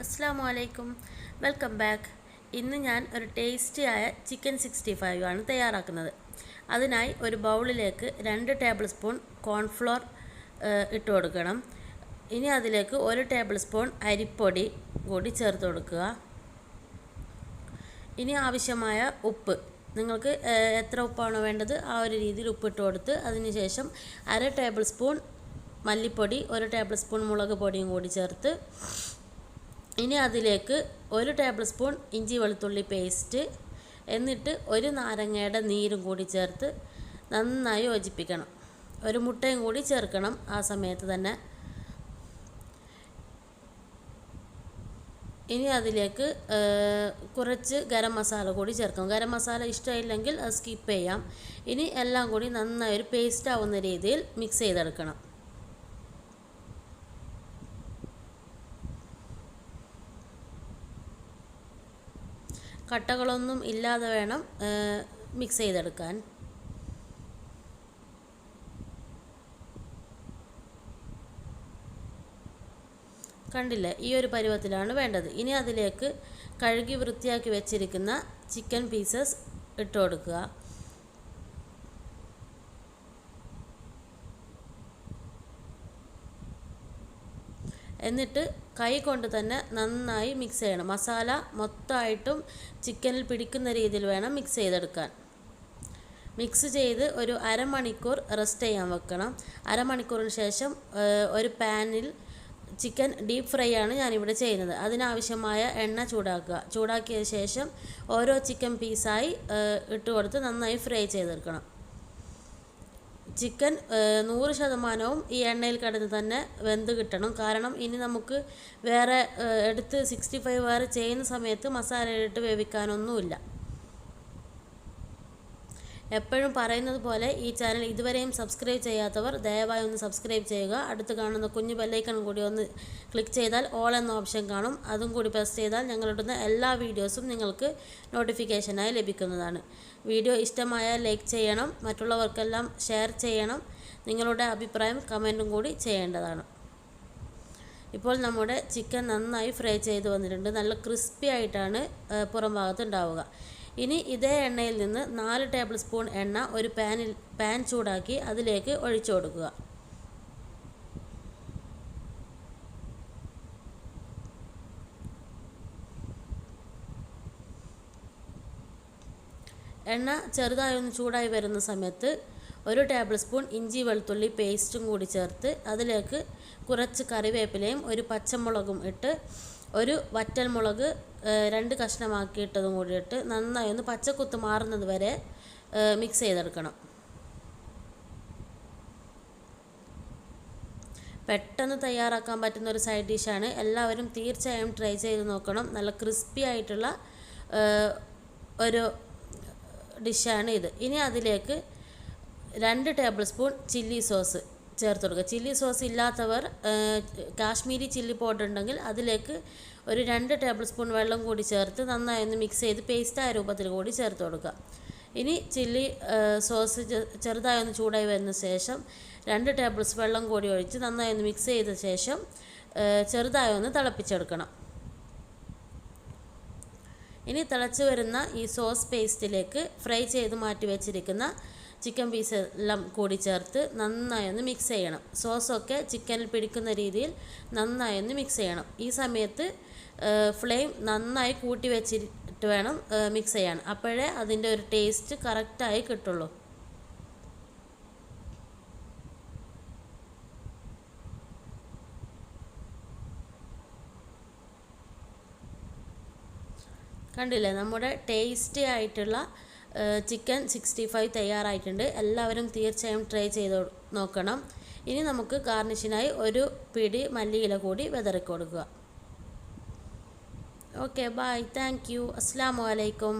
അസ്സലാമു അലൈക്കും. Welcome back. ഇന്ന് ഞാൻ ഒരു ടേസ്റ്റിയായ ചിക്കൻ 65 ആണ് തയ്യാറാക്കുന്നത്. അതിനായി ഒരു ബൗളിലേക്ക് 2 ടേബിൾ സ്പൂൺ കോൺഫ്ലോർ ഇട്ട് കൊടുക്കണം. ഇനി അതിലേക്ക് 1 ടേബിൾ സ്പൂൺ അരിപ്പൊടി കൂടി ചേർത്ത് കൊടുക്കുക. ഇനി ആവശ്യമായ ഉപ്പ്, നിങ്ങൾക്ക് എത്ര ഉപ്പാണോ വേണ്ടത് ആ ഒരു രീതിയിൽ ഉപ്പിട്ട് കൊടുത്ത് അതിനുശേഷം 1/2 ടേബിൾ സ്പൂൺ മല്ലിപ്പൊടി, 1 ടേബിൾ സ്പൂൺ മുളക് പൊടിയും കൂടി ചേർത്ത് ഇനി അതിലേക്ക് 1 ടേബിൾ സ്പൂൺ ഇഞ്ചി വെളുത്തുള്ളി പേസ്റ്റ്, എന്നിട്ട് 1 നാരങ്ങയുടെ നീരും കൂടി ചേർത്ത് നന്നായി യോജിപ്പിക്കണം. 1 മുട്ടയും കൂടി ചേർക്കണം ആ സമയത്ത് തന്നെ. ഇനി അതിലേക്ക് കുറച്ച് ഗരം മസാല കൂടി ചേർക്കണം. ഗരം മസാല ഇഷ്ടമില്ലെങ്കിൽ അത് സ്കിപ്പ് ചെയ്യാം. ഇനി എല്ലാം കൂടി നന്നായി ഒരു പേസ്റ്റ് ആവുന്ന രീതിയിൽ മിക്സ് ചെയ്തെടുക്കണം. കട്ടകളൊന്നും ഇല്ലാതെ വേണം മിക്സ് ചെയ്തെടുക്കാൻ. കണ്ടില്ലേ, ഈ ഒരു പരുവത്തിലാണ് വേണ്ടത്. ഇനി അതിലേക്ക് കഴുകി വൃത്തിയാക്കി വെച്ചിരിക്കുന്ന ചിക്കൻ പീസസ് ഇട്ട് കൊടുക്കുക. എന്നിട്ട് കൈ കൊണ്ട് തന്നെ നന്നായി മിക്സ് ചെയ്യണം. മസാല മൊത്തമായിട്ടും ചിക്കനിൽ പിടിക്കുന്ന രീതിയിൽ വേണം മിക്സ് ചെയ്തെടുക്കാൻ. മിക്സ് ചെയ്ത് ഒരു അരമണിക്കൂർ റെസ്റ്റ് ചെയ്യാൻ വെക്കണം. അരമണിക്കൂറിന് ശേഷം ഒരു പാനിൽ ചിക്കൻ ഡീപ്പ് ഫ്രൈ ആണ് ഞാനിവിടെ ചെയ്യുന്നത്. അതിനാവശ്യമായ എണ്ണ ചൂടാക്കുക. ചൂടാക്കിയ ശേഷം ഓരോ ചിക്കൻ പീസായി ഇട്ട് കൊടുത്ത് നന്നായി ഫ്രൈ ചെയ്തെടുക്കണം. ചിക്കൻ 100% ഈ എണ്ണയിൽ കിടന്ന് തന്നെ വെന്ത് കിട്ടണം. കാരണം ഇനി നമുക്ക് വേറെ എടുത്ത് 65 വേറെ ചെയ്യുന്ന സമയത്ത് മസാലയിലിട്ട് വേവിക്കാനൊന്നുമില്ല. എപ്പോഴും പറയുന്നത് പോലെ ഈ ചാനൽ ഇതുവരെയും സബ്സ്ക്രൈബ് ചെയ്യാത്തവർ ദയവായി ഒന്ന് സബ്സ്ക്രൈബ് ചെയ്യുക. അടുത്ത് കാണുന്ന കുഞ്ഞു ബെല്ലൈക്കൺ കൂടി ഒന്ന് ക്ലിക്ക് ചെയ്താൽ ഓൾ എന്ന ഓപ്ഷൻ കാണും. അതും കൂടി പ്രസ് ചെയ്താൽ ഞങ്ങളിടുന്ന എല്ലാ വീഡിയോസും നിങ്ങൾക്ക് നോട്ടിഫിക്കേഷനായി ലഭിക്കുന്നതാണ്. വീഡിയോ ഇഷ്ടമായാൽ ലൈക്ക് ചെയ്യണം, മറ്റുള്ളവർക്കെല്ലാം ഷെയർ ചെയ്യണം. നിങ്ങളുടെ അഭിപ്രായം കമൻറ്റും കൂടി ചെയ്യേണ്ടതാണ്. ഇപ്പോൾ നമ്മുടെ ചിക്കൻ നന്നായി ഫ്രൈ ചെയ്ത് വന്നിട്ടുണ്ട്. നല്ല ക്രിസ്പി ആയിട്ടാണ് പുറം ഭാഗത്ത് ഉണ്ടാവുക. ഇനി ഇതേ എണ്ണയിൽ നിന്ന് 4 ടേബിൾ സ്പൂൺ എണ്ണ ഒരു പാൻ ചൂടാക്കി അതിലേക്ക് ഒഴിച്ചു കൊടുക്കുക. എണ്ണ ചെറുതായി ഒന്ന് ചൂടായി വരുന്ന സമയത്ത് 1 ടേബിൾ സ്പൂൺ ഇഞ്ചി വെളുത്തുള്ളി പേസ്റ്റും കൂടി ചേർത്ത് അതിലേക്ക് കുറച്ച് കറിവേപ്പിലയും 1 പച്ചമുളകും ഇട്ട് 1 വറ്റൽമുളക് 2 കഷ്ണമാക്കിയിട്ടതും കൂടി ഇട്ട് നന്നായി ഒന്ന് പച്ചക്കുത്ത് മാറുന്നത് വരെ മിക്സ് ചെയ്തെടുക്കണം. പെട്ടെന്ന് തയ്യാറാക്കാൻ പറ്റുന്ന ഒരു സൈഡ് ഡിഷാണ്. എല്ലാവരും തീർച്ചയായും ട്രൈ ചെയ്ത് നോക്കണം. നല്ല ക്രിസ്പി ആയിട്ടുള്ള ഒരു ഡിഷാണ് ഇത്. ഇനി അതിലേക്ക് 2 ടേബിൾ സ്പൂൺ ചില്ലി സോസ് ചേർത്ത് കൊടുക്കുക. ചില്ലി സോസ് ഇല്ലാത്തവർ കാശ്മീരി ചില്ലി പൗഡർ ഉണ്ടെങ്കിൽ അതിലേക്ക് ഒരു 2 ടേബിൾ സ്പൂൺ വെള്ളം കൂടി ചേർത്ത് നന്നായി ഒന്ന് മിക്സ് ചെയ്ത് പേസ്റ്റായ രൂപത്തിൽ കൂടി ചേർത്ത് കൊടുക്കുക. ഇനി ചില്ലി സോസ് ചെറുതായി ഒന്ന് ചൂടായി വരുന്ന ശേഷം 2 ടേബിൾ സ്പൂൺ വെള്ളം കൂടി ഒഴിച്ച് നന്നായി ഒന്ന് മിക്സ് ചെയ്ത ശേഷം ചെറുതായി ഒന്ന് തിളപ്പിച്ചെടുക്കണം. ഇനി തിളച്ച് വരുന്ന ഈ സോസ് പേസ്റ്റിലേക്ക് ഫ്രൈ ചെയ്ത് മാറ്റി വെച്ചിരിക്കുന്ന ചിക്കൻ പീസ് എല്ലാം കൂടി ചേർത്ത് നന്നായി ഒന്ന് മിക്സ് ചെയ്യണം. സോസൊക്കെ ചിക്കനിൽ പിടിക്കുന്ന രീതിയിൽ നന്നായി ഒന്ന് മിക്സ് ചെയ്യണം. ഈ സമയത്ത് ഫ്ലെയിം നന്നായി കൂട്ടി വെച്ചിട്ട് വേണം മിക്സ് ചെയ്യാൻ. അപ്പോഴേ അതിൻ്റെ ഒരു ടേസ്റ്റ് കറക്റ്റായി കിട്ടുള്ളൂ. കണ്ടില്ലേ, നമ്മുടെ ടേസ്റ്റി ആയിട്ടുള്ള ചിക്കൻ 65 തയ്യാറായിട്ടുണ്ട്. എല്ലാവരും തീർച്ചയായും ട്രൈ ചെയ്ത് നോക്കണം. ഇനി നമുക്ക് ഗാർണിഷിനായി 1 പിടി മല്ലിയില കൂടി വിതറി കൊടുക്കുക. ഓക്കെ, ബൈ, താങ്ക് യു, അസ്സലാമു അലൈക്കും.